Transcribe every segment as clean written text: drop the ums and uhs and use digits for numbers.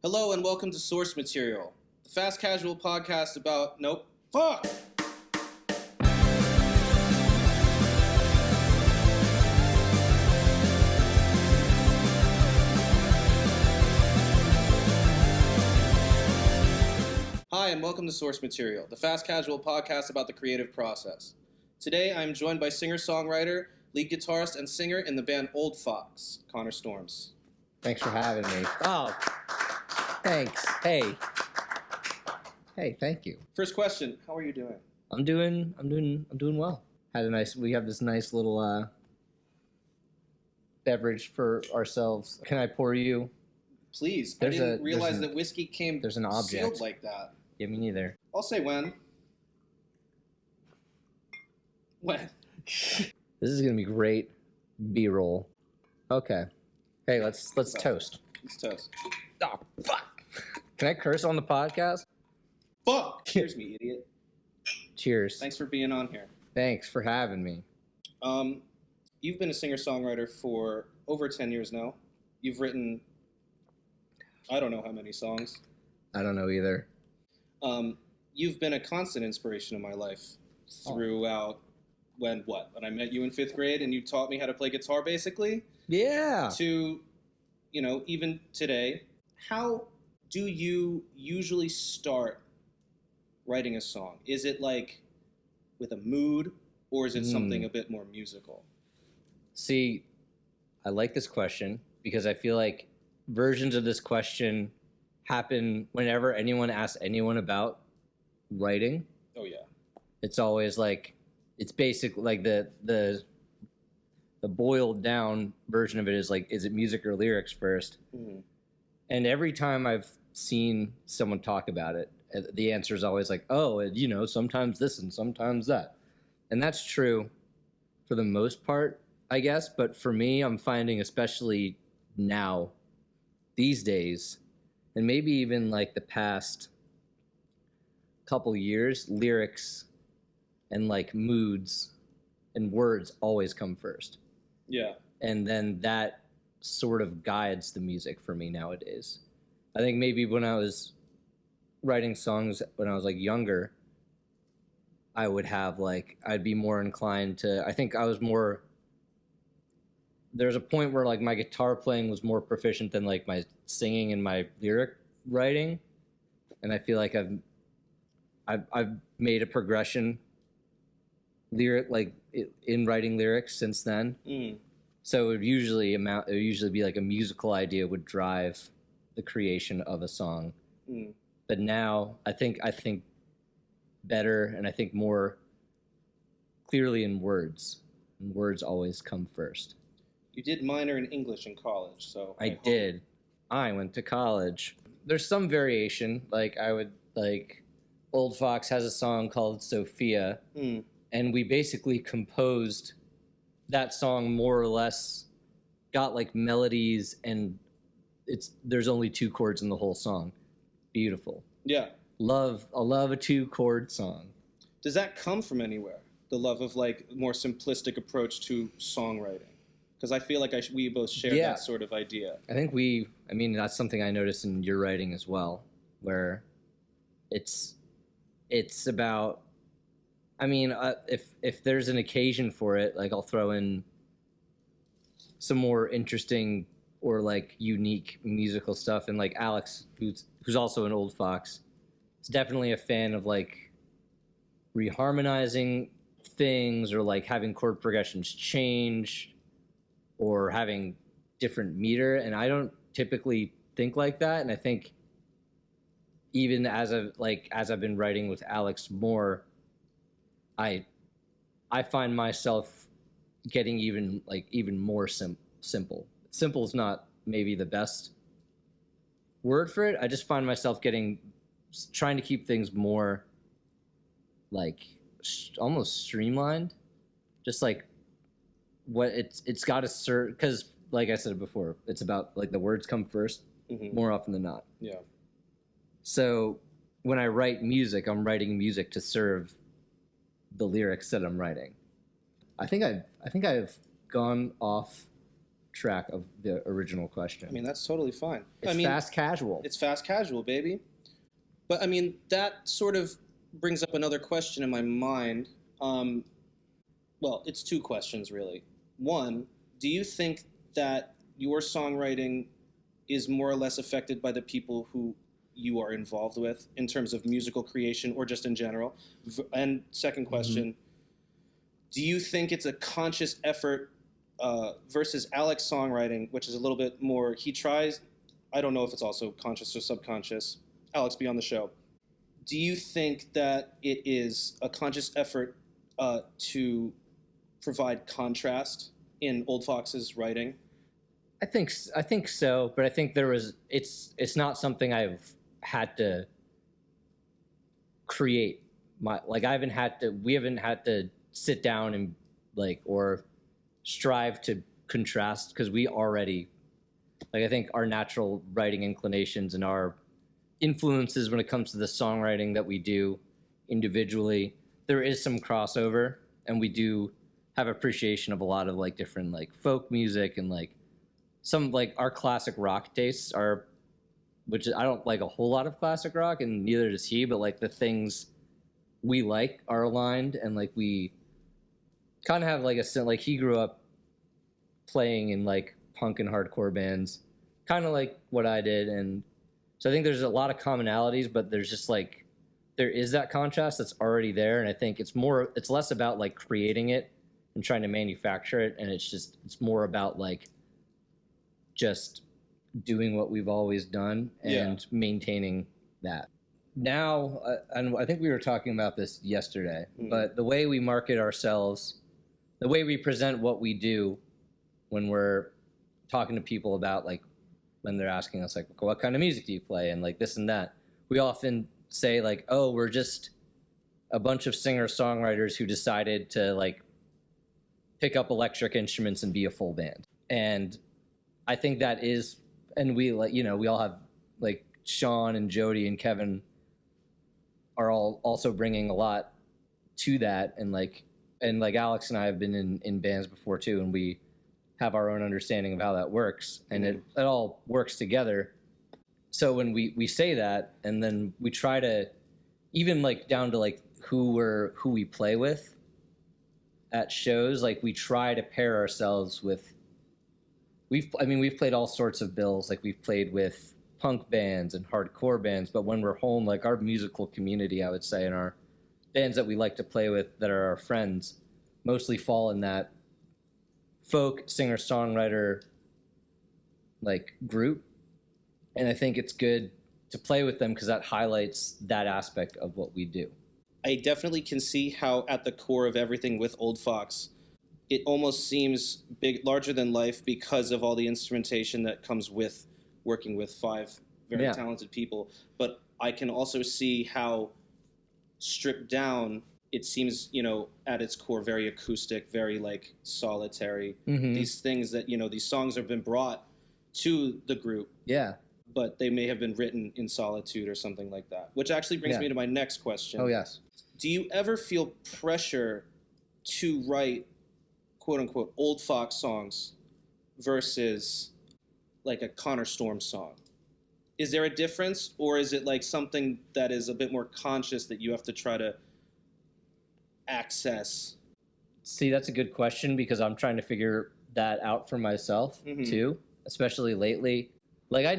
Hello and welcome to Source Material, the fast casual podcast about fuck. Hi and welcome to Source Material, the fast casual podcast about the creative process. Today I'm joined by singer-songwriter, lead guitarist, and singer in the band Old Fox, Connor Storms. Thanks for having me. Oh, thanks. Hey, thank you. First question, how are you doing? I'm doing well. We have this nice little beverage for ourselves. Can I pour you? Please. I didn't realize that whiskey came there's an object sealed like that. Yeah, me neither. I'll say when. When? This is gonna be great B-roll. Okay. Hey, let's toast. Let's toast. Oh, fuck. Can I curse on the podcast? Fuck! Cheers, me idiot. Cheers. Thanks for being on here. Thanks for having me. You've been a singer-songwriter for over 10 years now. You've written, I don't know how many songs. I don't know either. You've been a constant inspiration in my life throughout when I met you in 5th grade and you taught me how to play guitar, basically. Yeah. To, even today. How do you usually start writing a song? Is it like with a mood, or is it something a bit more musical? See, I like this question because I feel like versions of this question happen whenever anyone asks anyone about writing. Oh yeah. It's always like, it's basically like the boiled down version of it is like, is it music or lyrics first? Mm-hmm. And every time I've seen someone talk about it, the answer is always like, sometimes this and sometimes that. And that's true for the most part, I guess. But for me, I'm finding, especially now, these days, and maybe even like the past couple years, lyrics and like moods and words always come first. Yeah. And then that sort of guides the music for me nowadays. I think maybe when I was writing songs when I was like younger, I would have I'd be more inclined to, I think I was more, there's a point where like my guitar playing was more proficient than like my singing and my lyric writing. And I feel like I've made a progression in writing lyrics since then. So it would usually be like a musical idea would drive the creation of a song. But now I think better, and I think more clearly in words. And words always come first. You did minor in English in college, so I did. I went to college. There's some variation. Old Fox has a song called Sophia, and we basically composed that song more or less, got like melodies, and there's only 2 chords in the whole song. Beautiful. Yeah. I love a 2-chord song. Does that come from anywhere? The love of like more simplistic approach to songwriting? Because I feel like we both share that sort of idea. I think that's something I noticed in your writing as well, where it's about, if there's an occasion for it, like I'll throw in some more interesting or like unique musical stuff. And like Alex, who's also an Old Fox, is definitely a fan of like reharmonizing things or like having chord progressions change or having different meter. And I don't typically think like that. And I think even as I've been writing with Alex more, I find myself getting even more simple. Simple is not maybe the best word for it. I just find myself trying to keep things more like almost streamlined. Just like what it's got to serve, because like I said before, it's about like the words come first more often than not. Yeah. So when I write music, I'm writing music to serve the lyrics that I'm writing. I think I've gone off track of the original question. I mean, that's totally fine. It's fast casual. It's fast casual, baby. But I mean, that sort of brings up another question in my mind. Well, it's two questions, really. One, do you think that your songwriting is more or less affected by the people who you are involved with in terms of musical creation or just in general? And second question, do you think it's a conscious effort versus Alex's songwriting, which is a little bit more, he tries, I don't know if it's also conscious or subconscious. Alex, be on the show. Do you think that it is a conscious effort to provide contrast in Old Fox's writing? I think so, but I think it's not something I've had to create. We haven't had to sit down and or strive to contrast, because we already, I think our natural writing inclinations and our influences when it comes to the songwriting that we do individually, there is some crossover, and we do have appreciation of a lot of different folk music and some our classic rock tastes are, which I don't like a whole lot of classic rock, and neither does he, but the things we like are aligned, and we kind of have he grew up playing in punk and hardcore bands, kind of like what I did, and so I think there's a lot of commonalities, but there's just there is that contrast that's already there, and I think it's less about creating it and trying to manufacture it, and it's more about just doing what we've always done and maintaining that. Now, and I think we were talking about this yesterday, but the way we market ourselves, the way we present what we do when we're talking to people about when they're asking us what kind of music do you play, and this and that, we often say oh, we're just a bunch of singer-songwriters who decided to pick up electric instruments and be a full band. And I think that is, and we we all have Sean and Jody and Kevin are all also bringing a lot to that, and Alex and I have been in bands before too, and we have our own understanding of how that works, and it all works together. So when we say that, and then we try to even down to who we play with at shows, we try to pair ourselves with, we've played all sorts of bills, we've played with punk bands and hardcore bands, but when we're home, our musical community, I would say, and our bands that we like to play with that are our friends, mostly fall in that folk singer-songwriter group. And I think it's good to play with them because that highlights that aspect of what we do. I definitely can see how at the core of everything with Old Fox, it almost seems larger than life because of all the instrumentation that comes with working with 5 very talented people. But I can also see how stripped down it seems, at its core, very acoustic, very solitary. These things that, these songs have been brought to the group. Yeah. But they may have been written in solitude or something like that. Which actually brings me to my next question. Oh, yes. Do you ever feel pressure to write, quote unquote, Old Fox songs versus a Connor Storm song? Is there a difference, or is it something that is a bit more conscious that you have to try to access? See, that's a good question, because I'm trying to figure that out for myself too, especially lately. I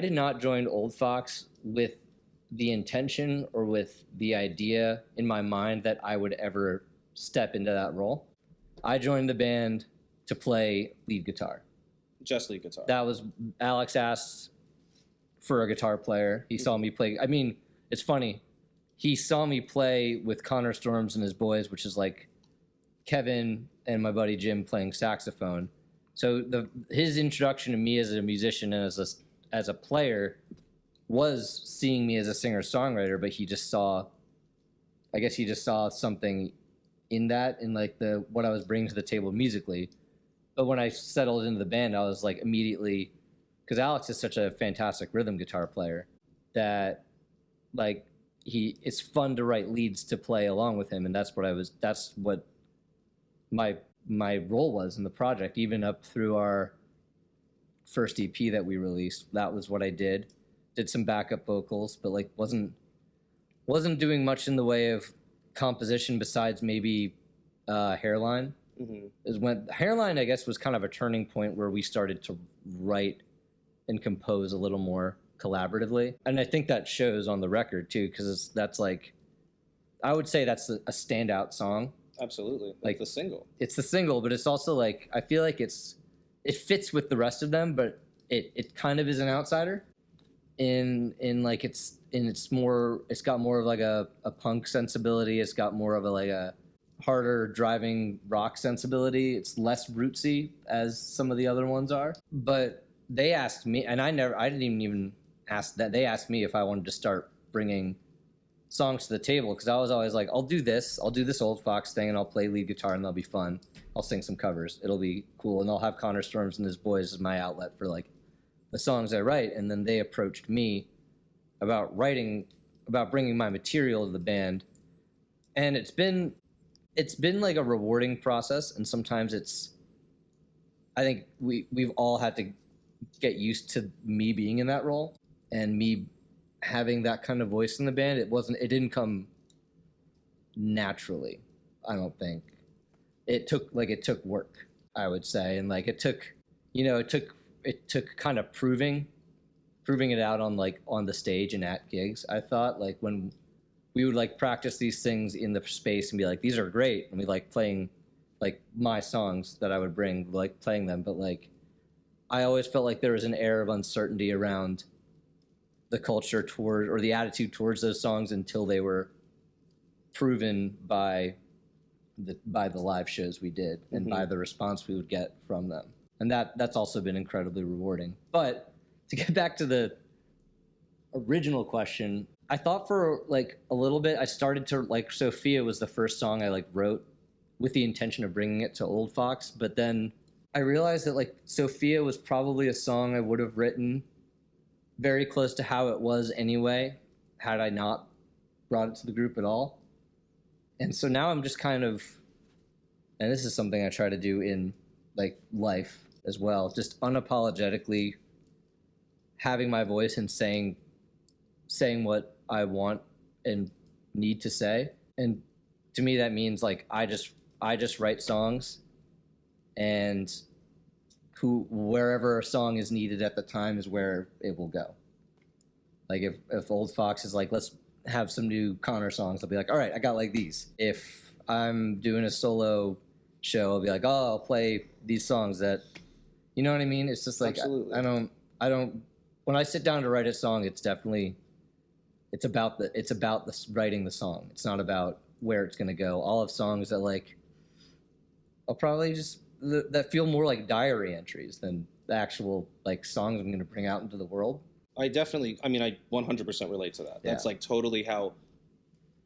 did not join Old Fox with the intention or with the idea in my mind that I would ever step into that role. I joined the band to play lead guitar. Just lead guitar. That was, Alex asked for a guitar player. He saw me play. I mean, it's funny. He saw me play with Connor Storms and his boys, which is Kevin and my buddy Jim playing saxophone. So his introduction to me as a musician and as a player was seeing me as a singer-songwriter, but he just saw something in that, in what I was bringing to the table musically. But when I settled into the band, I was immediately, because Alex is such a fantastic rhythm guitar player that it's fun to write leads to play along with him, and that's what my my role was in the project, even up through our first EP that we released. That was what I did some backup vocals, but like wasn't doing much in the way of composition besides maybe Hairline. Mm-hmm. Is when Hairline, I guess, was kind of a turning point where we started to write and compose a little more collaboratively, and I think that shows on the record too, because that's like, I would say that's a standout song. Absolutely, like the single. It's the single, but it's also like, I feel like it fits with the rest of them, but it kind of is an outsider. In like it's got more of like a punk sensibility. It's got more of a harder driving rock sensibility. It's less rootsy as some of the other ones are. But they asked me, and I didn't even ask that. They asked me if I wanted to start bringing songs to the table, because I was always like, I'll do this Old Fox thing, and I'll play lead guitar, and that'll be fun. I'll sing some covers. It'll be cool, and I'll have Connor Storms and his boys as my outlet for like the songs I write. And then they approached me about bringing my material to the band, and it's been like a rewarding process. And sometimes I think we've all had to get used to me being in that role and me having that kind of voice in the band. It didn't come naturally. I don't think it took work, I would say. And like it took kind of proving it out on the stage and at gigs. I thought, like, when we would like practice these things in the space and be like, these are great, and we like playing like my songs that I would bring, like playing them, but like I always felt like there was an air of uncertainty around the culture toward, or the attitude towards those songs, until they were proven by the live shows we did, and by the response we would get from them. And that's also been incredibly rewarding. But to get back to the original question, I thought for like a little bit, I started to like, Sophia was the first song I like wrote with the intention of bringing it to Old Fox. But then I realized that like Sophia was probably a song I would have written very close to how it was anyway, had I not brought it to the group at all. And so now I'm just kind of, and this is something I try to do in like life as well, just unapologetically having my voice and saying what I want and need to say. And to me, that means like I just write songs, and wherever a song is needed at the time is where it will go. Like if Old Fox is like, let's have some new Connor songs, I'll be like, all right, I got like these. If I'm doing a solo show, I'll be like, oh, I'll play these songs that, you know what I mean? It's just like, absolutely. I don't, when I sit down to write a song, it's about writing the song. It's not about where it's going to go. I'll have songs that like, I'll probably just, that feel more like diary entries than the actual like songs I'm going to bring out into the world. I 100% relate to that. That's like totally how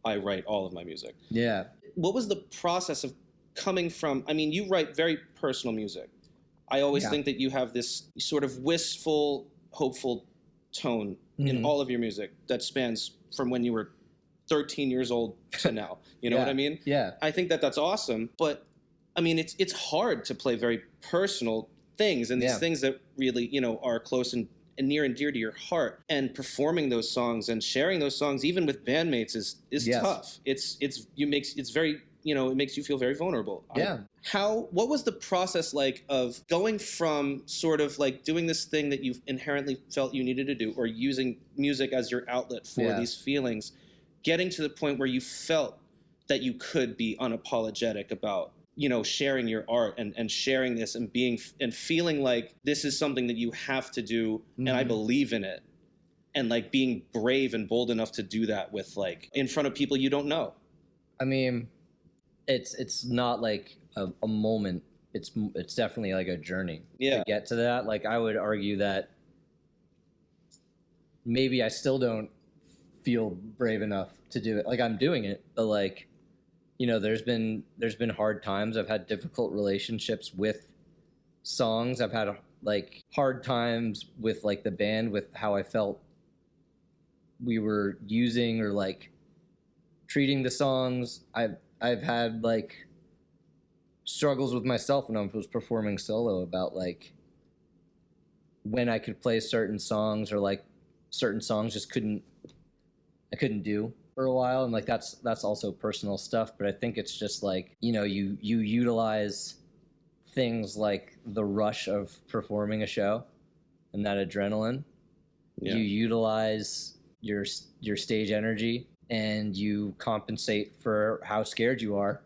I write all of my music. Yeah. What was the process of coming from, you write very personal music. I always think that you have this sort of wistful, hopeful tone in all of your music that spans from when you were 13 years old to now. You know what I mean? Yeah. I think that that's awesome. But it's hard to play very personal things, and these things that really, are close and near and dear to your heart. And performing those songs and sharing those songs, even with bandmates, is tough. It makes you feel very vulnerable. Yeah. What was the process like of going from sort of like doing this thing that you inherently felt you needed to do, or using music as your outlet for these feelings, getting to the point where you felt that you could be unapologetic about, sharing your art and sharing this and feeling like this is something that you have to do, and I believe in it, and like being brave and bold enough to do that with like in front of people you don't know? It's not like a moment. It's definitely like a journey to get to that. Like I would argue that maybe I still don't feel brave enough to do it. Like I'm doing it, but like, there's been hard times. I've had difficult relationships with songs. I've had like hard times with like the band, with how I felt we were using or like treating the songs. I've had like struggles with myself when I was performing solo about like when I could play certain songs, or like certain songs just I couldn't do for a while, and like that's also personal stuff. But I think it's just like, you know, you utilize things like the rush of performing a show and that adrenaline. Yeah. You utilize your stage energy, and you compensate for how scared you are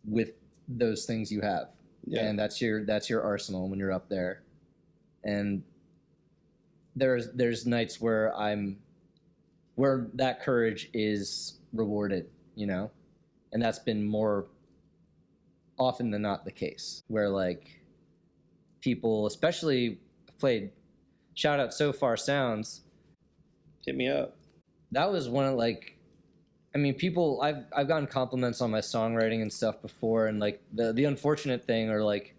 with those things you have. Yeah. And that's your arsenal when you're up there. And there's nights where that courage is rewarded, you know? And that's been more often than not the case, where like people, especially played, shout out So Far Sounds. Hit me up. That was one of like, I mean, people, I've gotten compliments on my songwriting and stuff before, and like the unfortunate thing, or like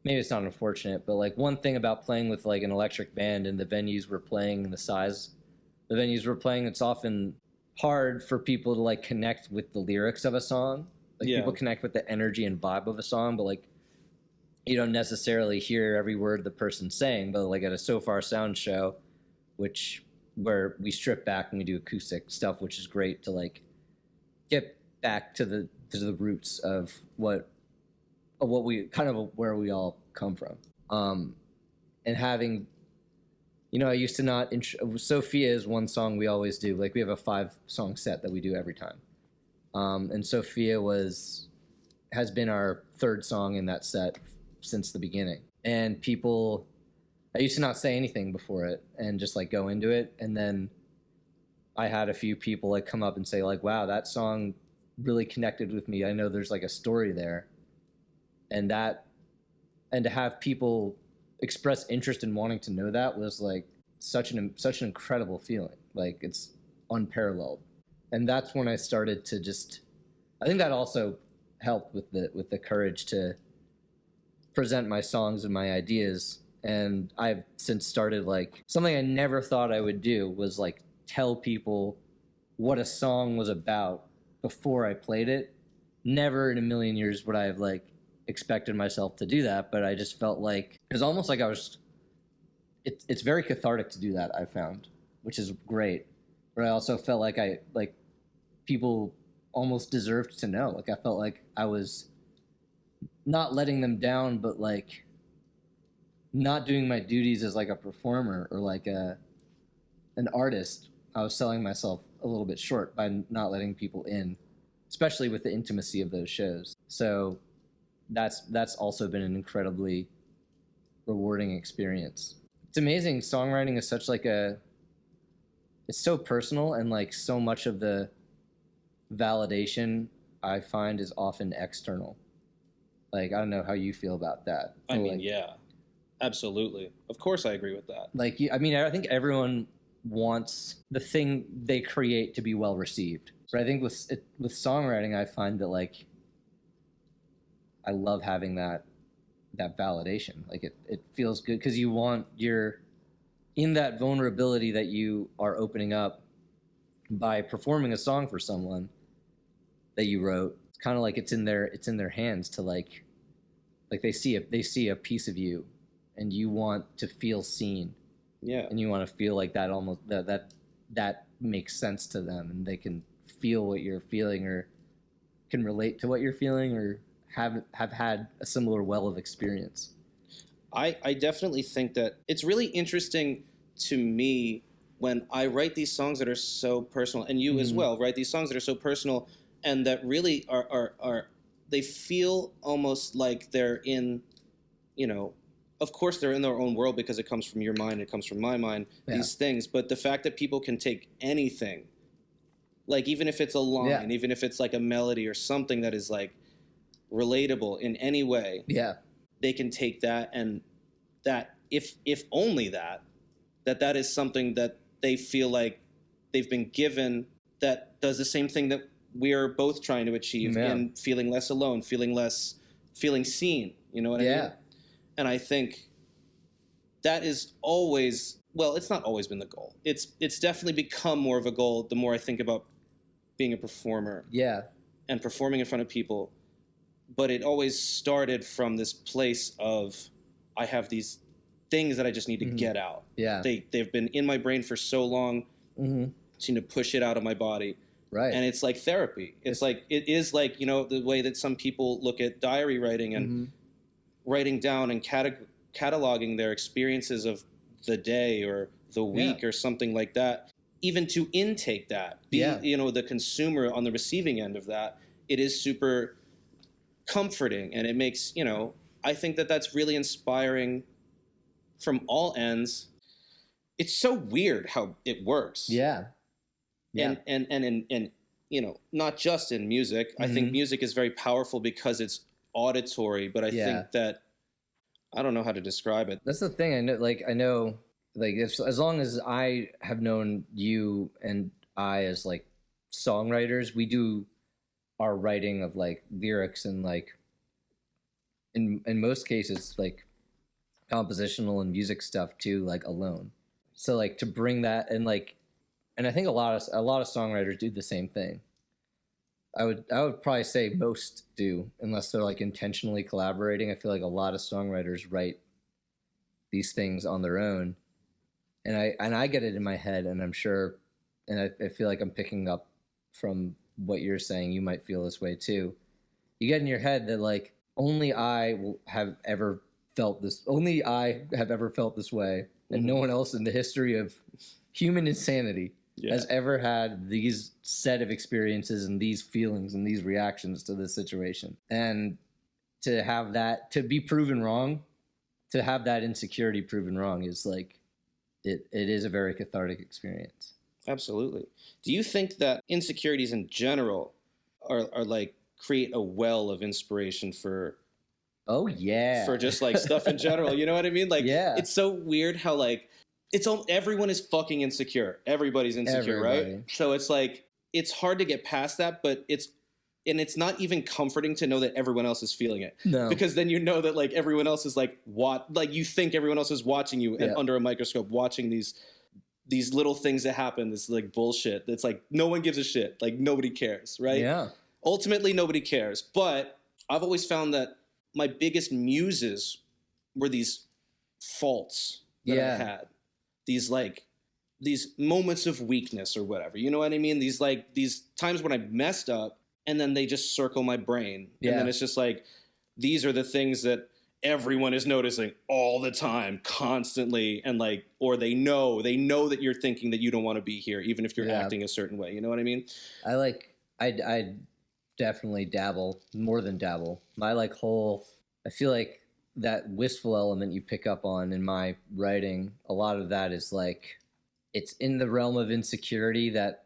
maybe it's not unfortunate, but like one thing about playing with like an electric band and the venues we're playing and the size the venues we're playing, it's often hard for people to like connect with the lyrics of a song. Like people connect with the energy and vibe of a song, but like you don't necessarily hear every word the person's saying. But like at a So Far Sound show, where we strip back and we do acoustic stuff, which is great to like get back to the roots of what we kind of where we all come from. And having, you know, I used to not, Sophia is one song we always do. Like we have a 5-song set that we do every time. And Sophia has been our 3rd song in that set since the beginning. And people, I used to not say anything before it and just like go into it. And then I had a few people like come up and say like, wow, that song really connected with me. I know there's like a story there. And to have people express interest in wanting to know that was like such an incredible feeling. Like it's unparalleled. And that's when I started to I think that also helped with the courage to present my songs and my ideas. And I've since started like, something I never thought I would do was like tell people what a song was about before I played it. Never in a million years would I have like expected myself to do that, but I just felt like it was almost like it's very cathartic to do that, I found, which is great. But I also felt like people almost deserved to know. Like I felt like I was not letting them down, but like not doing my duties as like a performer or like an artist. I was selling myself a little bit short by not letting people in, especially with the intimacy of those shows. So that's also been an incredibly rewarding experience. It's amazing. Songwriting is such like it's so personal, and like so much of the validation I find is often external. Like, I don't know how you feel about that. I mean, like, yeah, absolutely. Of course I agree with that. Like, I mean, I think everyone wants the thing they create to be well received. But I think with songwriting, I find that like I love having that validation. Like it feels good because you're in that vulnerability that you are opening up by performing a song for someone that you wrote. It's kind of like it's in their hands to like they see a piece of you, and you want to feel seen. Yeah. And you want to feel like that almost that makes sense to them, and they can feel what you're feeling, or can relate to what you're feeling, or have had a similar well of experience. I definitely think that it's really interesting to me when I write these songs that are so personal, and you as well, write these songs that are so personal and that really are they feel almost like they're in, you know, of course they're in their own world because it comes from your mind, it comes from my mind, these things, but the fact that people can take anything, like even if it's a line, even if it's like a melody or something that is like relatable in any way, they can take that, and that if only that is something that they feel like they've been given, that does the same thing that we are both trying to achieve in feeling less alone, feeling seen, you know what I mean? And I think that is always, well, it's not always been the goal. It's definitely become more of a goal the more I think about being a performer. And performing in front of people. but it always started from this place of I have these things that I just need to get out. Yeah. They've been in my brain for so long. Just need to push it out of my body. Right. And it's like therapy. It is like, you know, the way that some people look at diary writing and writing down and cataloging their experiences of the day or the week or something like that. Even to intake that, you know, the consumer on the receiving end of that, it is super comforting, and it makes, you know, I think that that's really inspiring from all ends. It's so weird how it works. Yeah. And you know, not just in music. I think music is very powerful because it's auditory, but I think that I don't know how to describe it. That's the thing. I know as long as I have known you and I as like songwriters, we do our writing of like lyrics and like in most cases like compositional and music stuff too, like alone. So like to bring that and I think a lot of songwriters do the same thing. I would probably say most do, unless they're like intentionally collaborating. I feel like a lot of songwriters write these things on their own, and I get it in my head, and I'm sure, and I feel like I'm picking up from what you're saying. You might feel this way too. You get in your head that like only I have ever felt this. Only I have ever felt this way, and no one else in the history of human insanity has ever had these set of experiences and these feelings and these reactions to this situation. And to have that, to be proven wrong, to have that insecurity proven wrong is like, it is a very cathartic experience. Absolutely. Do you think that insecurities in general are like create a well of inspiration for just like stuff in general? You know what I mean? Like, it's so weird how like, everyone is fucking insecure. Everybody's insecure, right? So it's like, it's hard to get past that, but it's not even comforting to know that everyone else is feeling it. No. Because then you know that like everyone else is like, you think everyone else is watching you and under a microscope watching these little things that happen, this like bullshit. That's like, no one gives a shit. Like nobody cares, right? Yeah. Ultimately, nobody cares. But I've always found that my biggest muses were these faults that I had. These moments of weakness or whatever, you know what I mean? These times when I messed up and then they just circle my brain. And then it's just like, these are the things that everyone is noticing all the time, constantly. And like, or they know that you're thinking that you don't want to be here, even if you're acting a certain way. You know what I mean? I definitely dabble, more than dabble. I feel like that wistful element you pick up on in my writing, a lot of that is like, it's in the realm of insecurity that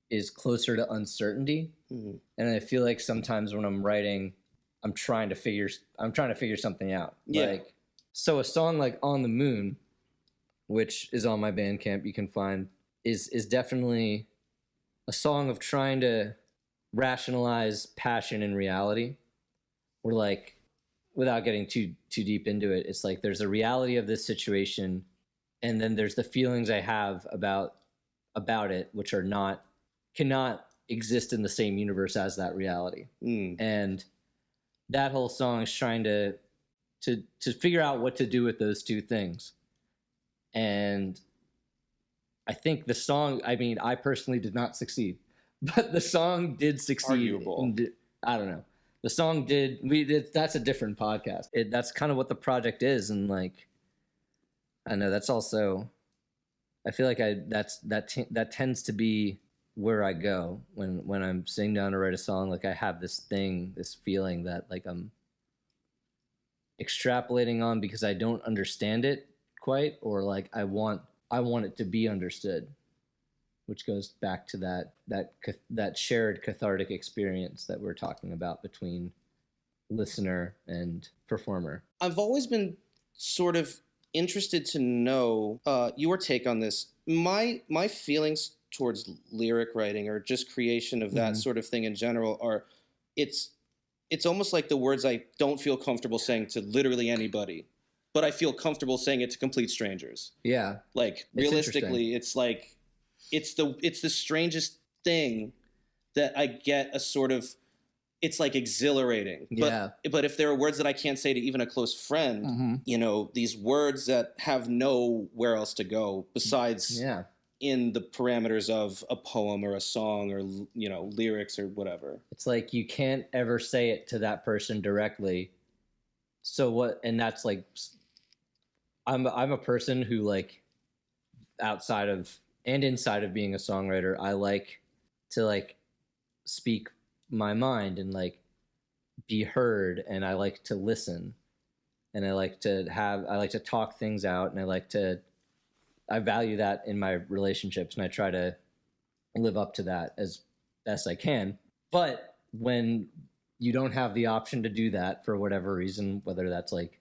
is closer to uncertainty. And I feel like sometimes when I'm writing, I'm trying to figure something out. Like, so a song like On the Moon, which is on my Bandcamp, you can find, is definitely a song of trying to rationalize passion and reality. We're like, without getting too deep into it, it's like there's a reality of this situation, and then there's the feelings I have about it, which cannot exist in the same universe as that reality. And that whole song is trying to figure out what to do with those two things. And I think the song, I mean, I personally did not succeed, but the song did succeed. Arguable. I don't know. The song did. That's a different podcast. That's kind of what the project is, and like, I know that's also. I feel like that tends to be where I go when I'm sitting down to write a song. Like I have this feeling that like I'm extrapolating on because I don't understand it quite, or like I want it to be understood, which goes back to that shared cathartic experience that we're talking about between listener and performer. I've always been sort of interested to know your take on this. My feelings towards lyric writing or just creation of that sort of thing in general are, it's almost like the words I don't feel comfortable saying to literally anybody, but I feel comfortable saying it to complete strangers. Yeah. Like realistically, it's like, it's the strangest thing that I get a sort of it's like exhilarating. Yeah. But if there are words that I can't say to even a close friend, you know, these words that have nowhere else to go besides Yeah. in the parameters of a poem or a song or, you know, lyrics or whatever. It's like you can't ever say it to that person directly. So what? And that's like, I'm a person who, like, outside of and inside of being a songwriter, I like to, like, speak my mind and, like, be heard, and I like to listen, and I like to talk things out, and I value that in my relationships, and I try to live up to that as best I can. But when you don't have the option to do that for whatever reason, whether that's like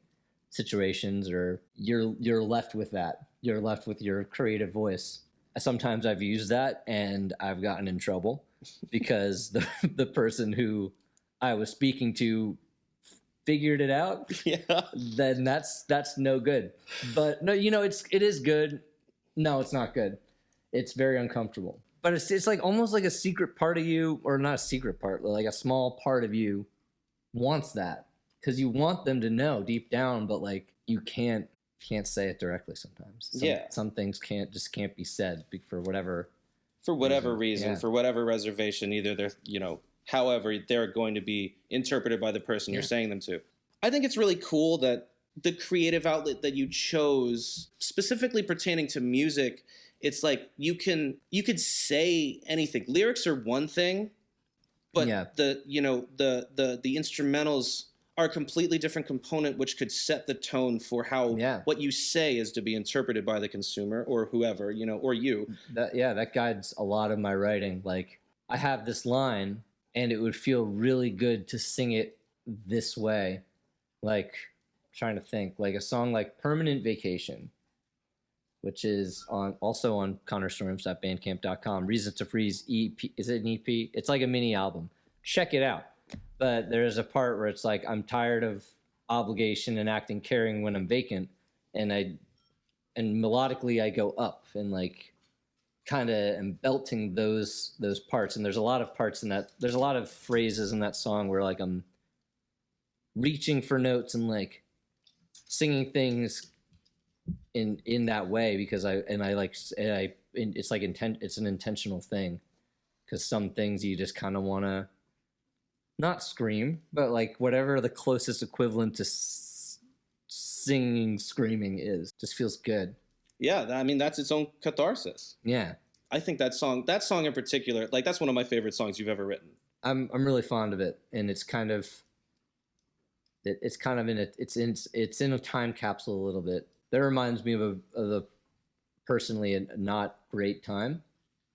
situations or you're left with that, you're left with your creative voice. Sometimes I've used that and I've gotten in trouble because the person who I was speaking to figured it out. Yeah. Then that's no good. But no, you know, it is good. No, it's not good. It's very uncomfortable. But it's like almost like a secret part of you, or not a secret part, but like a small part of you wants that, because you want them to know deep down, but like you can't say it directly sometimes. Some things can't be said for whatever reason, for whatever reservation, either they're, you know, however they're going to be interpreted by the person you're saying them to. I think it's really cool that the creative outlet that you chose, specifically pertaining to music, it's like you could say anything. Lyrics are one thing, but the instrumentals are a completely different component, which could set the tone for how what you say is to be interpreted by the consumer or whoever, you know, or you. That guides a lot of my writing. Like, I have this line and it would feel really good to sing it this way. Like, I'm trying to think, like a song like Permanent Vacation, which is also on connorstorms.bandcamp.com. Reasons to Freeze EP. Is it an EP? It's like a mini album. Check it out. But there's a part where it's like, I'm tired of obligation and acting caring when I'm vacant. And melodically I go up and like kind of am belting those parts. And there's a lot of parts in that. There's a lot of phrases in that song where like I'm reaching for notes and like singing things in that way, because it's like it's an intentional thing, because some things you just kind of want to not scream, but like whatever the closest equivalent to singing screaming is, just feels good. Yeah, I mean, that's its own catharsis. Yeah, I think that song in particular, like, that's one of my favorite songs you've ever written. I'm really fond of it, and it's kind of in a time capsule a little bit. That reminds me of a personally a not great time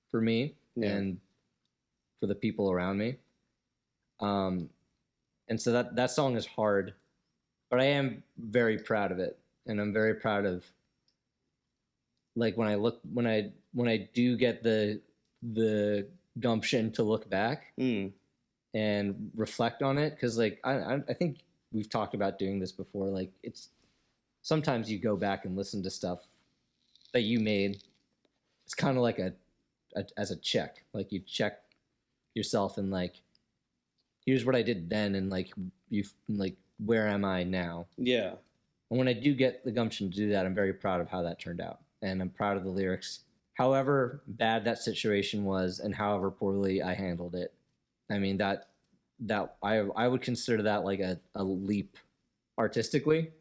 for me and for the people around me. And so that song is hard, but I am very proud of it, and I'm very proud of, like, when I do get the gumption to look back and reflect on it, because like I think we've talked about doing this before. Like, it's sometimes you go back and listen to stuff that you made. It's kind of like as a check, like you check yourself and like, here's what I did then, and like where am I now? Yeah. And when I do get the gumption to do that, I'm very proud of how that turned out, and I'm proud of the lyrics. However bad that situation was, and however poorly I handled it, I mean, that I would consider that like a leap artistically,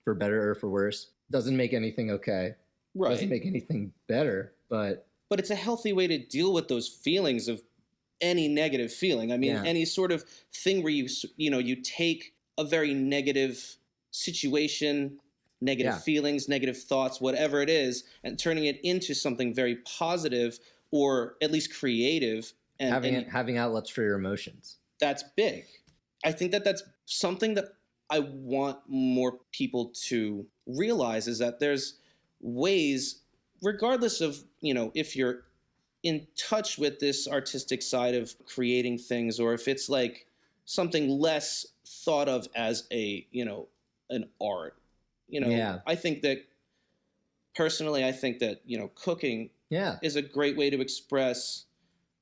for better or for worse. Doesn't make anything okay. Right. Doesn't make anything better, but it's a healthy way to deal with those feelings of any negative feeling. I mean, any sort of thing where you take a very negative situation, negative feelings, negative thoughts, whatever it is, and turning it into something very positive, or at least creative, and having outlets for your emotions. That's big. I think that's something that I want more people to realize, is that there's ways, regardless of, if you're in touch with this artistic side of creating things, or if it's like something less thought of as an art, I think that personally, cooking is a great way to express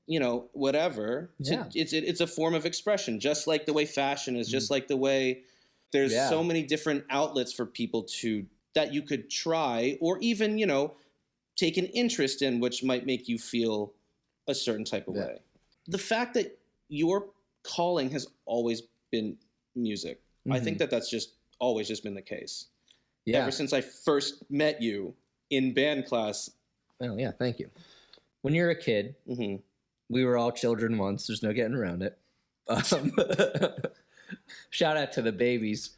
whatever. Yeah. It's a form of expression, just like the way fashion is, just like the way there's Yeah. so many different outlets for people that you could try or even, take an interest in, which might make you feel a certain type of way. The fact that your calling has always been music, I think that's just always just been the case. Yeah. Ever since I first met you in band class. Oh, yeah, thank you. When you're a kid, we were all children once. There's no getting around it. Shout out to the babies.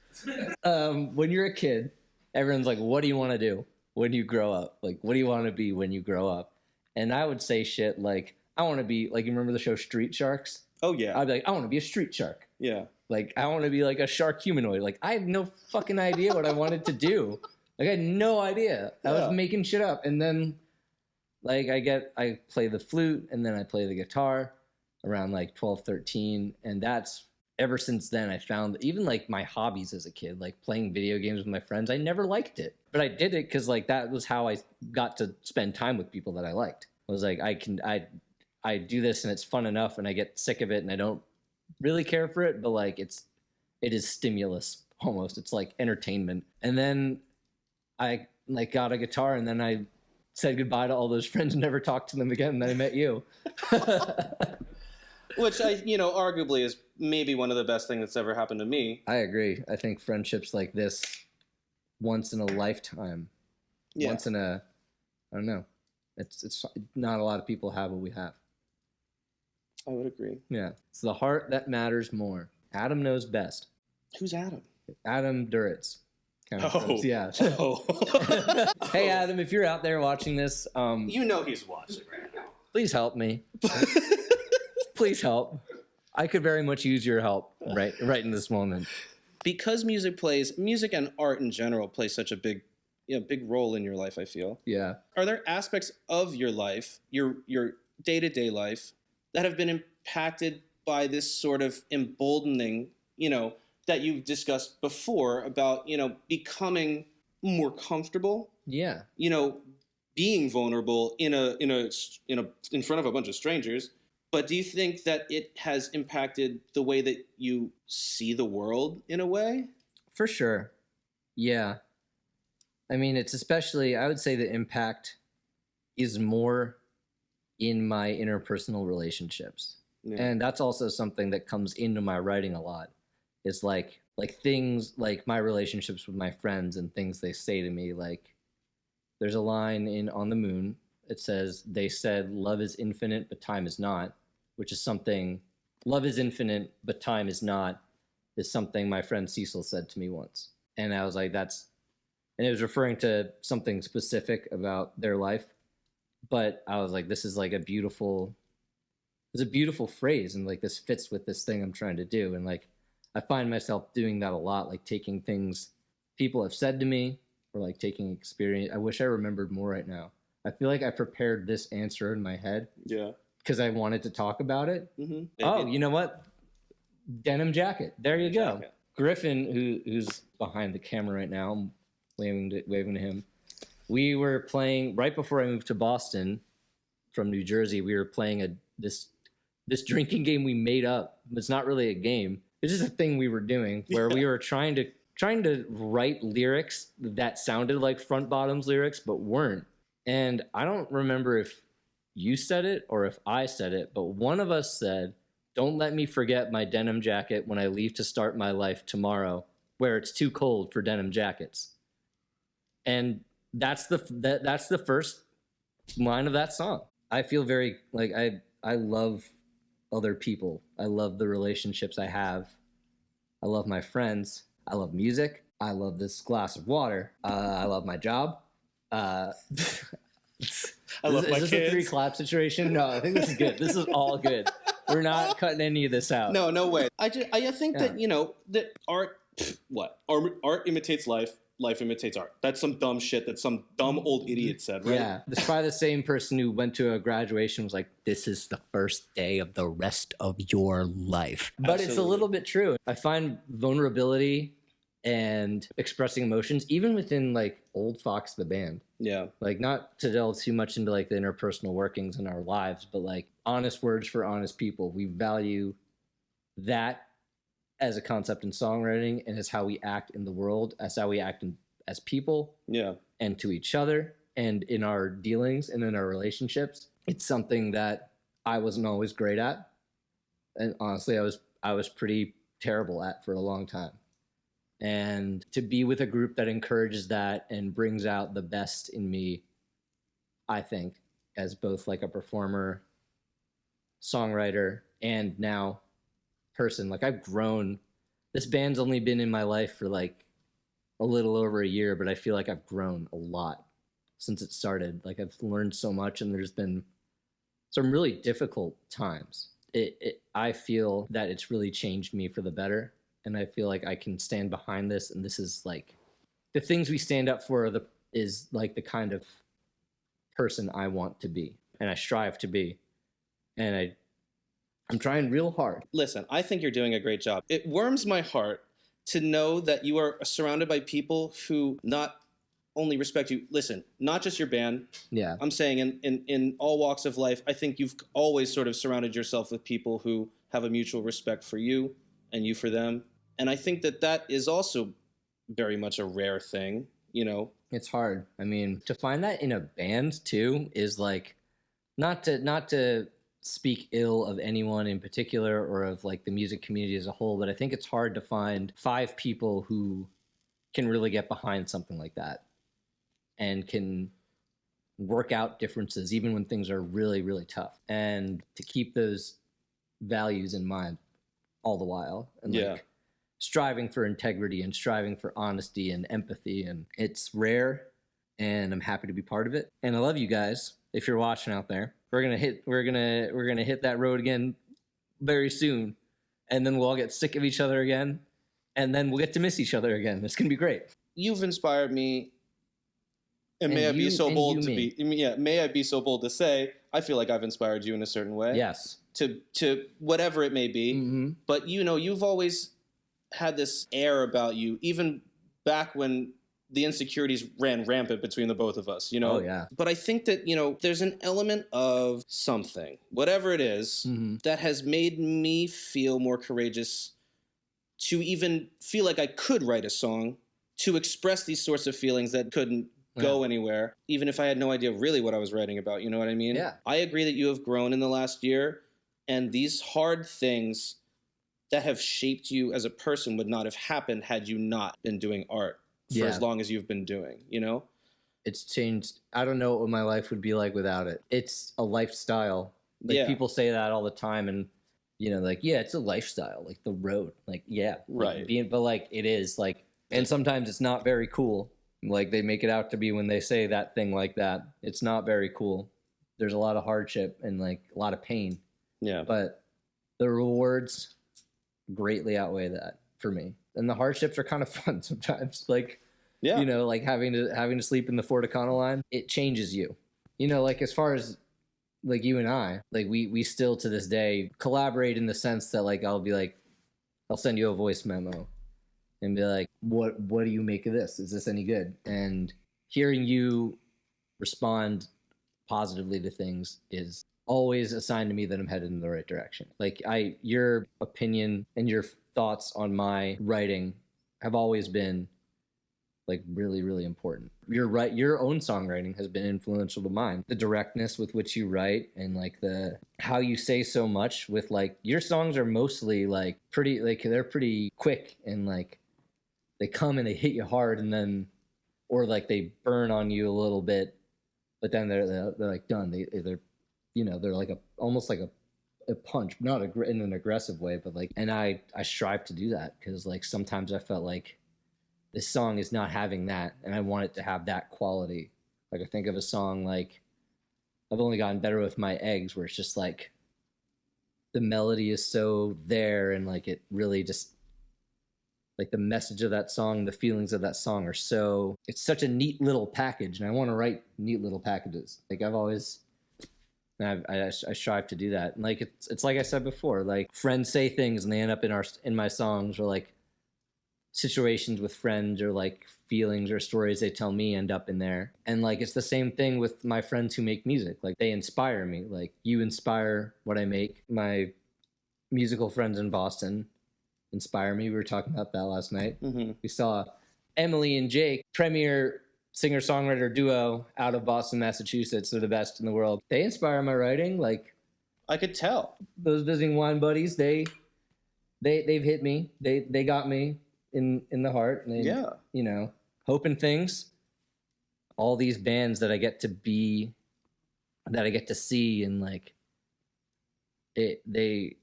When you're a kid, everyone's like, what do you want to do when you grow up? Like, what do you want to be when you grow up? And I would say shit like, I want to be, like, you remember the show Street Sharks? Oh, yeah. I'd be like, I want to be a street shark. Yeah. Like, I want to be like a shark humanoid. Like, I had no fucking idea what I wanted to do. Like, I had no idea. I was making shit up. And then, like, I play the flute and then I play the guitar around like 12, 13. And that's, ever since then, I found even like my hobbies as a kid, like playing video games with my friends, I never liked it. But I did it because like that was how I got to spend time with people that I liked. I was like, I do this and it's fun enough and I get sick of it and I don't really care for it, but like it is stimulus almost. It's like entertainment. And then I like got a guitar and then I said goodbye to all those friends and never talked to them again. And then I met you. Which arguably is maybe one of the best things that's ever happened to me. I agree. I think friendships like this, once in a lifetime, once in a, I don't know. It's not a lot of people have what we have. I would agree. Yeah. It's the heart that matters more. Adam knows best. Who's Adam? Adam Duritz. Kind of yeah. Oh. Hey, Adam, if you're out there watching this, he's watching right now. Please help me. Please help. I could very much use your help right in this moment. Because music and art in general plays such a big role in your life, I feel. Yeah. Are there aspects of your life, your day-to-day life, that have been impacted by this sort of emboldening, that you've discussed before about, becoming more comfortable? Yeah. Being vulnerable in front of a bunch of strangers. But do you think that it has impacted the way that you see the world in a way? For sure. Yeah. I mean, it's especially, I would say the impact is more in my interpersonal relationships. Yeah. And that's also something that comes into my writing a lot. It's like things like my relationships with my friends and things they say to me. Like there's a line in On the Moon. It says, they said, love is infinite, but time is not, which is something, love is infinite, but time is not, is something my friend Cecil said to me once. And I was like, and it was referring to something specific about their life. But I was like, this is like it's a beautiful phrase. And like, this fits with this thing I'm trying to do. And like, I find myself doing that a lot, like taking things people have said to me or like taking experience. I wish I remembered more right now. I feel like I prepared this answer in my head. Yeah. Because I wanted to talk about it. Mm-hmm. Oh, you know what? Denim jacket. There you go. Jacket. Griffin, who's behind the camera right now, I'm waving to him. We were playing right before I moved to Boston from New Jersey. We were playing this drinking game we made up. It's not really a game. It's just a thing we were doing where we were trying to write lyrics that sounded like Front Bottoms lyrics but weren't. And I don't remember if you said it or if I said it, but one of us said, "Don't let me forget my denim jacket when I leave to start my life tomorrow, where it's too cold for denim jackets." And that's the first line of that song. I feel very like I love other people. I love the relationships I have. I love my friends. I love music. I love this glass of water. I love my job. I love my kids. Is this a 3 clap situation? No, I think this is good. This is all good. We're not cutting any of this out. No way. I think that that art imitates life. Life imitates art. That's some dumb shit that some dumb old idiot said, right? Yeah. It's probably the same person who went to a graduation and was like, this is the first day of the rest of your life. But Absolutely. It's a little bit true. I find vulnerability and expressing emotions, even within like old Fox the band. Yeah. Like, not to delve too much into like the interpersonal workings in our lives, but like honest words for honest people. We value that as a concept in songwriting, and as how we act in the world, as how we act as people, Yeah. and to each other, and in our dealings and in our relationships. It's something that I wasn't always great at, and honestly, I was pretty terrible at for a long time. And to be with a group that encourages that and brings out the best in me, I think, as both like a performer, songwriter, and now person. Like, I've grown. This band's only been in my life for like a little over a year, but I feel like I've grown a lot since it started. Like, I've learned so much, and there's been some really difficult times. I feel that it's really changed me for the better, and I feel like I can stand behind this, and this is like the things we stand up for is like the kind of person I want to be, and I strive to be, and I'm trying real hard. Listen, I think you're doing a great job. It warms my heart to know that you are surrounded by people who not only respect you. Listen, not just your band. Yeah. I'm saying in all walks of life, I think you've always sort of surrounded yourself with people who have a mutual respect for you and you for them. And I think that is also very much a rare thing, you know? It's hard. I mean, to find that in a band too is like, not to speak ill of anyone in particular or of like the music community as a whole, but I think it's hard to find 5 people who can really get behind something like that and can work out differences even when things are really, really tough, and to keep those values in mind all the while, and like striving for integrity and striving for honesty and empathy. And it's rare, and I'm happy to be part of it. And I love you guys. If you're watching out there, we're gonna hit that road again very soon, and then we'll all get sick of each other again, and then we'll get to miss each other again. It's gonna be great. You've inspired me, and may I be so bold to be? Yeah, may I be so bold to say I feel like I've inspired you in a certain way. Yes. To whatever it may be, but you know, you've always had this air about you, even back when the insecurities ran rampant between the both of us, you know? Oh, yeah. But I think that, you know, there's an element of something, whatever it is, that has made me feel more courageous to even feel like I could write a song, to express these sorts of feelings that couldn't go anywhere, even if I had no idea really what I was writing about, you know what I mean? Yeah. I agree that you have grown in the last year, and these hard things that have shaped you as a person would not have happened had you not been doing art for as long as you've been doing, you know? It's changed. I don't know what my life would be like without it. It's a lifestyle. Like, people say that all the time, and, you know, like, yeah, it's a lifestyle, like the road. Like, yeah. Right. But like, it is, like, and sometimes it's not very cool. Like, they make it out to be when they say that thing like that. It's not very cool. There's a lot of hardship and like a lot of pain. Yeah. But the rewards greatly outweigh that for me. And the hardships are kind of fun sometimes. Like, you know, like having to sleep in the Fort Econoline, it changes you. You know, like, as far as like you and I, like we still to this day collaborate in the sense that, like, I'll be like, I'll send you a voice memo and be like, what do you make of this? Is this any good? And hearing you respond positively to things is always a sign to me that I'm headed in the right direction. Like, your opinion and your thoughts on my writing have always been like really, really important. Your own songwriting has been influential to mine. The directness with which you write, and like how you say so much with, like, your songs are mostly like pretty, like, they're pretty quick, and like they come and they hit you hard, and then, or like they burn on you a little bit, but then they're like done. They're, you know, they're like almost like a punch, not in an aggressive way, but like, and I strive to do that, because like sometimes I felt like this song is not having that, and I want it to have that quality. Like, I think of a song like I've Only Gotten Better With My Eggs, where it's just like the melody is so there, and like it really just, like, the message of that song, the feelings of that song are so, it's such a neat little package, and I want to write neat little packages. Like, I've always, I strive to do that. And like, it's like I said before, like, friends say things and they end up in my songs, or like situations with friends or like feelings or stories they tell me end up in there. And like it's the same thing with my friends who make music. Like they inspire me. Like you inspire what I make. My musical friends in Boston inspire me. We were talking about that last night. Mm-hmm. We saw Emily and Jake, premier singer-songwriter duo out of Boston, Massachusetts. They're the best in the world. They inspire my writing. Like I could tell. those visiting wine buddies, they've hit me. They got me in the heart. And Yeah. you know, Hope and Things. All these bands that I get to be, that I get to see, and like they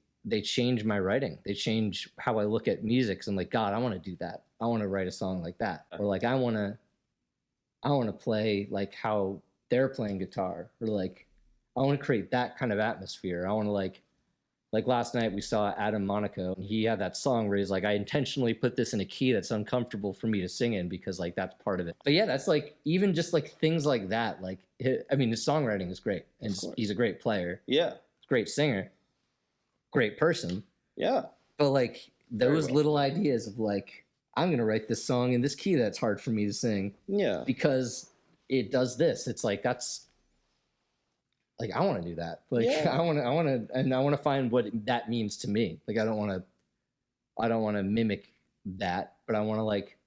change my writing. They change how I look at music. 'Cause I'm like, God, I want to do that. I want to write a song like that. Or like I want to play like how they're playing guitar, or like I want to create that kind of atmosphere. I want to like last night we saw Adam Monaco, and he had that song where he's like, I intentionally put this in a key that's uncomfortable for me to sing in because like that's part of it. But yeah, that's like even just like things like that. Like I mean, his songwriting is great, and he's a great player. Yeah. Great singer, great person. Yeah. But like those little ideas of like, I'm gonna write this song in this key that's hard for me to sing. Yeah. Because it does this. It's like that's like I want to do that. Like Yeah. I want to find what that means to me. Like I don't want to mimic that, but I want to like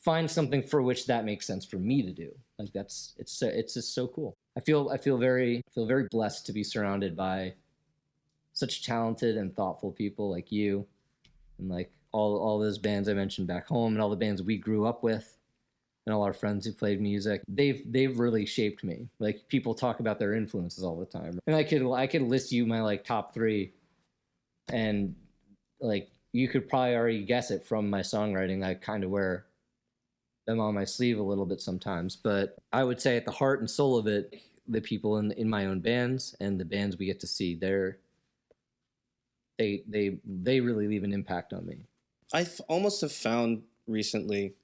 find something for which that makes sense for me to do. Like it's just so cool. I feel very blessed to be surrounded by such talented and thoughtful people like you, and like all those bands I mentioned back home, and all the bands we grew up with, and all our friends who played music. They've really shaped me. Like people talk about their influences all the time, and I could list you my like top 3, and like you could probably already guess it from my songwriting. I kind of wear them on my sleeve a little bit sometimes, but I would say at the heart and soul of it, the people in my own bands and the bands we get to see, they really leave an impact on me. I almost have found recently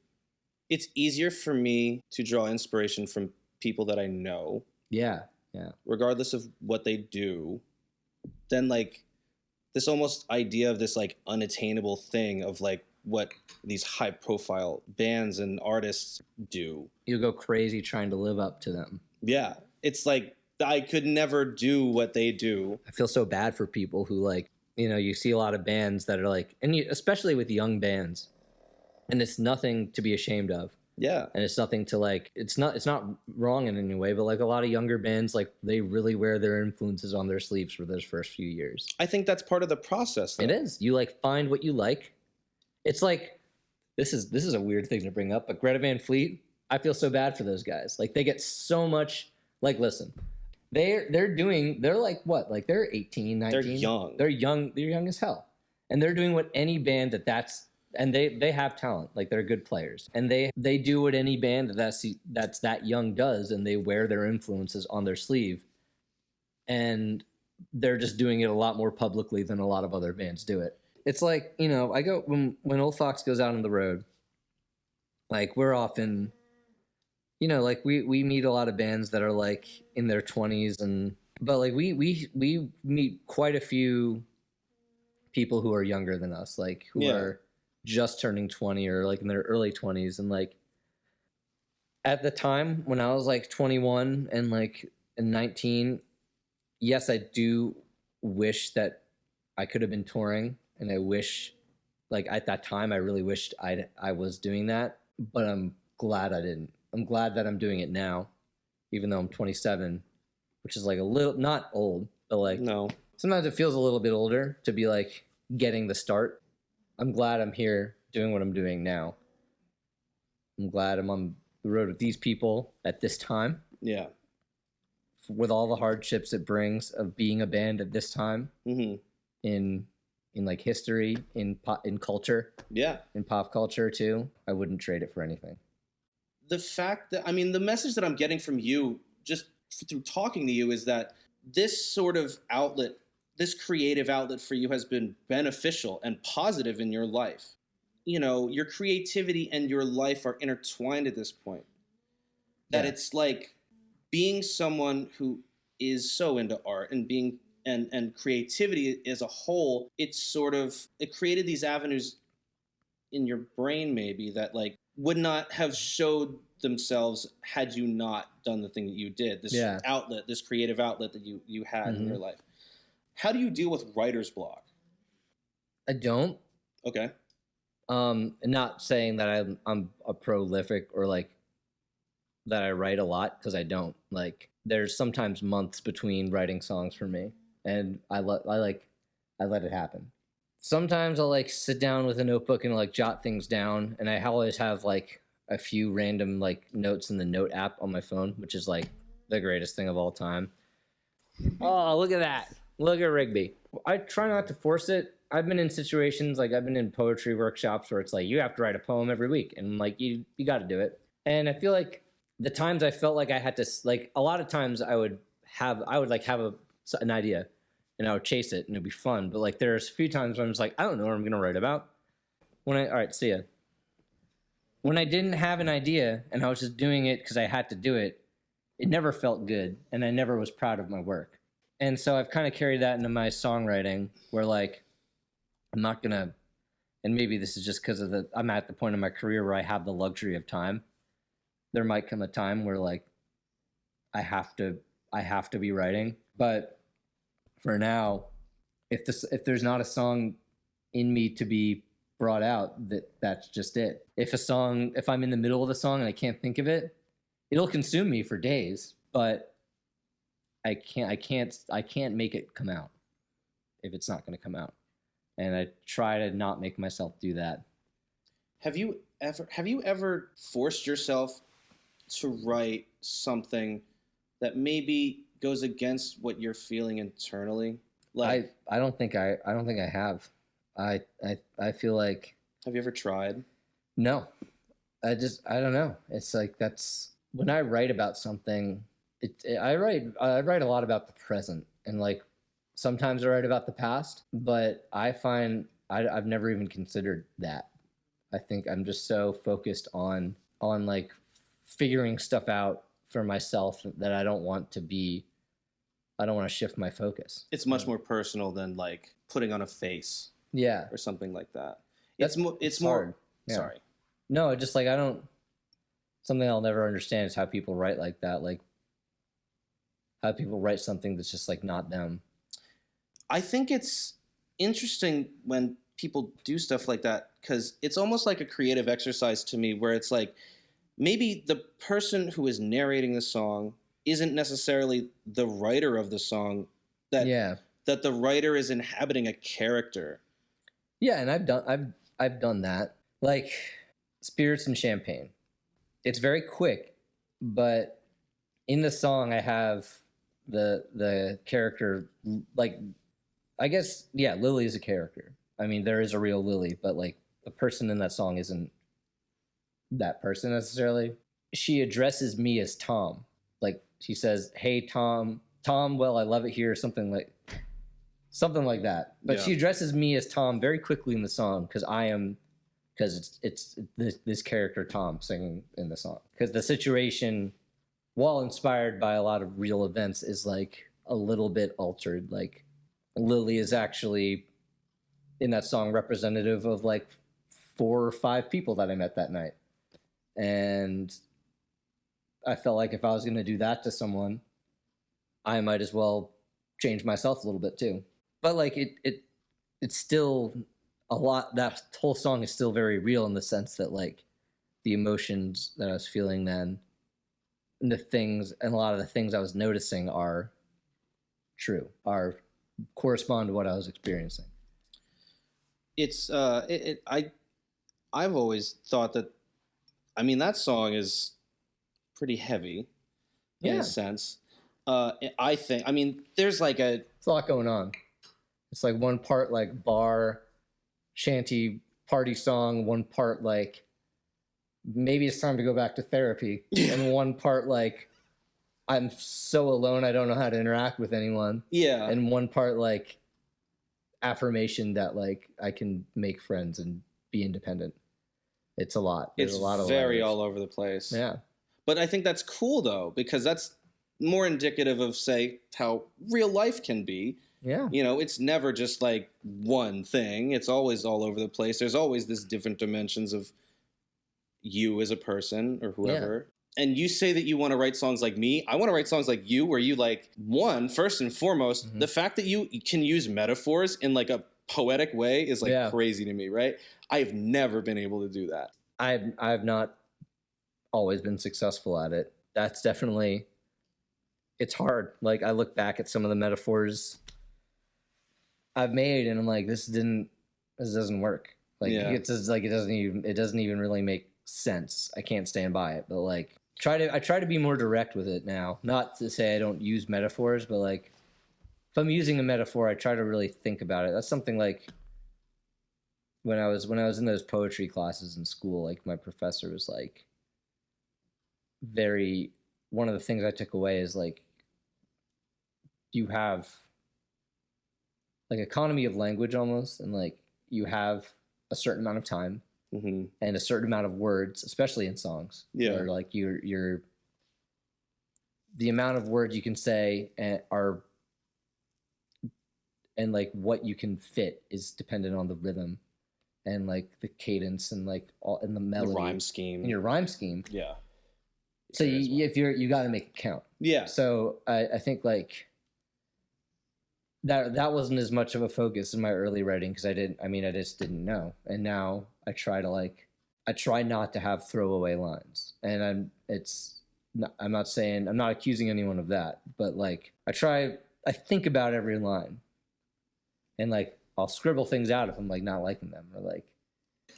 it's easier for me to draw inspiration from people that I know. Yeah. Regardless of what they do, than like this almost idea of this like unattainable thing of like what these high profile bands and artists do. You go crazy trying to live up to them. Yeah. It's like I could never do what they do. I feel so bad for people who like, you see a lot of bands that are like, and especially with young bands, and it's nothing to be ashamed of. Yeah. And it's nothing to like, it's not wrong in any way, but like a lot of younger bands, like they really wear their influences on their sleeves for those first few years. I think that's part of the process, though. It is. You like find what you like. It's like, this is a weird thing to bring up, but Greta Van Fleet, I feel so bad for those guys. Like they get so much, like, listen, they're like what? Like they're 18, 19. They're young. They're young as hell. And they're doing what any band and they have talent. Like they're good players. And they do what any band that's that young does, and they wear their influences on their sleeve. And they're just doing it a lot more publicly than a lot of other bands do it. It's like, I go when Old Fox goes out on the road, like we're often, like we meet a lot of bands that are like in their 20s, but like we meet quite a few people who are younger than us, like who are just turning 20 or like in their early 20s. And like at the time when I was like 21 and 19, yes, I do wish that I could have been touring, and I wish, like at that time, I really wished I was doing that, but I'm glad I didn't. I'm glad that I'm doing it now, even though I'm 27, which is like a little, not old, but like, No. Sometimes it feels a little bit older to be like getting the start. I'm glad I'm here doing what I'm doing now. I'm glad I'm on the road with these people at this time. Yeah. With all the hardships it brings of being a band at this time. Mm-hmm. in like history, in culture, in pop culture too. I wouldn't trade it for anything. The fact that, the message that I'm getting from you just through talking to you is that this sort of outlet, this creative outlet for you has been beneficial and positive in your life. Your creativity and your life are intertwined at this point. That it's like being someone who is so into art and being and creativity as a whole, it created these avenues in your brain maybe that like would not have showed themselves had you not done the thing that you did, this Yeah. outlet, this creative outlet that you had in Mhm. your life. How do you deal with writer's block? I don't. Okay. Not saying that I'm a prolific or like that I write a lot, because I don't. Like there's sometimes months between writing songs for me, and I let it happen. Sometimes I'll like sit down with a notebook and like jot things down, and I always have like a few random like notes in the note app on my phone, which is like the greatest thing of all time. Oh, look at that. Look at Rigby. I try not to force it. I've been in situations like I've been in poetry workshops where it's like you have to write a poem every week, and like you got to do it. And I feel like the times I felt like I had to, like a lot of times I would like have an idea and I would chase it and it'd be fun. But like there's a few times where I'm just like, I don't know what I'm gonna write about. All right, see ya. When I didn't have an idea and I was just doing it because I had to do it, it never felt good, and I never was proud of my work. And so I've kind of carried that into my songwriting, where like I'm not gonna, and maybe this is just because I'm at the point in my career where I have the luxury of time. There might come a time where like I have to be writing, but for now, if there's not a song in me to be brought out, that's just it. If I'm in the middle of a song and I can't think of it, it'll consume me for days, but I can't make it come out if it's not going to come out. And I try to not make myself do that. Have you ever forced yourself to write something that maybe goes against what you're feeling internally? Like, I don't think I have. I feel like, have you ever tried? no. I don't know. It's like that's when I write about something. I write a lot about the present, and like sometimes I write about the past, but I find I've never even considered that. I think I'm just so focused on like figuring stuff out for myself that I don't want to shift my focus. It's much more personal than like putting on a face. Yeah. Or something like that. It's more hard. Yeah. Sorry. No, just like something I'll never understand is how people write like that. Like how people write something that's just like not them. I think it's interesting when people do stuff like that, because it's almost like a creative exercise to me, where it's like maybe the person who is narrating the song isn't necessarily the writer of the song, that the writer is inhabiting a character. Yeah, and I've done that. Like Spirits and Champagne. It's very quick, but in the song I have the character, like I guess, yeah, Lily is a character. I mean, there is a real Lily, but like the person in that song isn't that person necessarily. She addresses me as Tom. Like she says, "Hey Tom, well, I love it here," something like that. But she addresses me as Tom very quickly in the song, because it's this character Tom singing in the song. Because the situation, while inspired by a lot of real events, is like a little bit altered. Like Lily is actually in that song representative of like 4 or 5 people that I met that night. And I felt like if I was going to do that to someone, I might as well change myself a little bit too. But like it's still a lot. That whole song is still very real in the sense that like the emotions that I was feeling then, and a lot of the things I was noticing are correspond to what I was experiencing. I've always thought that, I mean, that song is pretty heavy in a sense. I think, I mean, there's like it's a lot going on. It's like one part like bar, shanty, party song, one part like maybe it's time to go back to therapy, and one part like I'm so alone I don't know how to interact with anyone. Yeah. And one part like affirmation that like I can make friends and be independent. It's a lot. There's a lot of very layers. all over the place. Yeah. But I think that's cool though, because that's more indicative of, say, how real life can be. Yeah. You know, it's never just like one thing. It's always all over the place. There's always this different dimensions of you as a person or whoever. And you say that you want to write songs like me. I want to write songs like you, where you like, first and foremost, the fact that you can use metaphors in like a poetic way is like crazy to me, right? I've never been able to do that. I've not always been successful at it. That's definitely, it's hard. Like, I look back at some of the metaphors I've made and I'm like, this doesn't work. Like, it's just like, it doesn't even really make sense. I can't stand by it. But like, I try to be more direct with it now. Not to say I don't use metaphors, but like, if I'm using a metaphor, I try to really think about it. That's something like when I was in those poetry classes in school, like my professor was like one of the things I took away is like, you have like economy of language almost, and like you have a certain amount of time and a certain amount of words, especially in songs. Yeah. Or like the amount of words you can say and like what you can fit is dependent on the rhythm and like the cadence and like and the melody, the rhyme scheme, and your rhyme scheme. Yeah. So you got to make it count. Yeah. So I think like that wasn't as much of a focus in my early writing because I just didn't know. And now I try not to have throwaway lines. And I'm not accusing anyone of that, but like I think about every line. And like I'll scribble things out if I'm like not liking them, or like,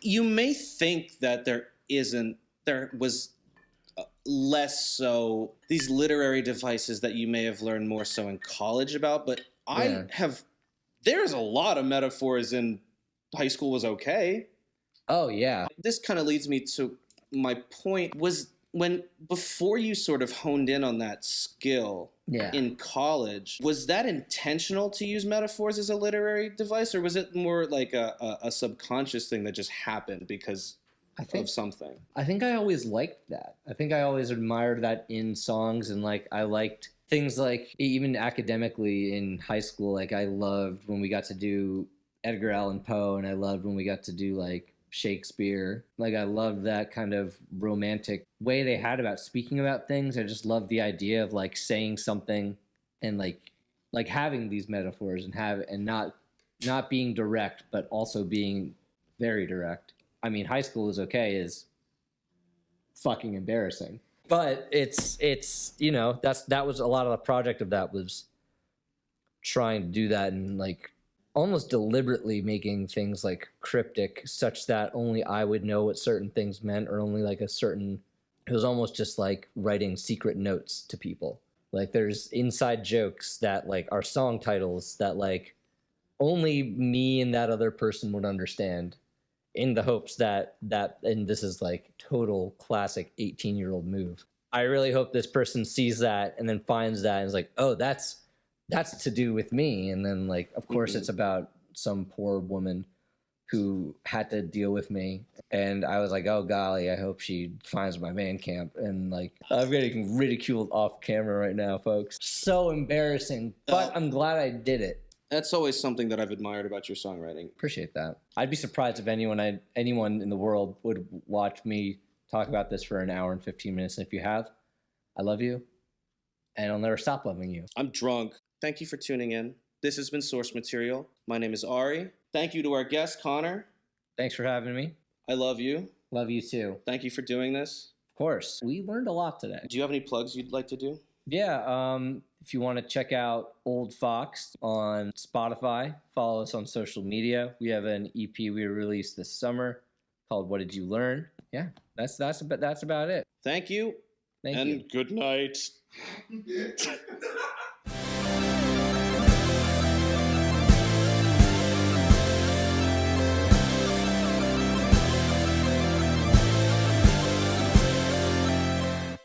you may think that there was less so these literary devices that you may have learned more so in college about, but there's a lot of metaphors in high school was okay. Oh yeah. This kind of leads me to my point was before you sort of honed in on that skill in college, was that intentional to use metaphors as a literary device, or was it more like a subconscious thing that just happened because of something? I think I always liked that. I think I always admired that in songs, and like I liked things like even academically in high school, like I loved when we got to do Edgar Allan Poe, and I loved when we got to do like Shakespeare. Like I loved that kind of romantic way they had about speaking about things. I just loved the idea of like saying something and like having these metaphors and not being direct, but also being very direct. I mean, high school is fucking embarrassing. But it's that was a lot of the project of that was trying to do that and like almost deliberately making things like cryptic such that only I would know what certain things meant, or only like it was almost just like writing secret notes to people. Like there's inside jokes that like are song titles that like only me and that other person would understand, in the hopes that and this is like total classic 18-year-old move. I really hope this person sees that and then finds that and is like, oh, that's to do with me. And then like, of course it's about some poor woman who had to deal with me. And I was like, oh golly, I hope she finds my Bandcamp. And like, I'm getting ridiculed off camera right now, folks. So embarrassing, but I'm glad I did it. That's always something that I've admired about your songwriting. Appreciate that. I'd be surprised if anyone in the world would watch me talk about this for an hour and 15 minutes. And if you have, I love you, and I'll never stop loving you. I'm drunk. Thank you for tuning in. This has been Source Material. My name is Ari. Thank you to our guest, Connor. Thanks for having me. I love you. Love you too. Thank you for doing this. Of course. We learned a lot today. Do you have any plugs you'd like to do? Yeah, if you want to check out Old Fox on Spotify, follow us on social media. We have an EP we released this summer called What Did You Learn? Yeah, that's about it. Thank you. Thank you. And good night.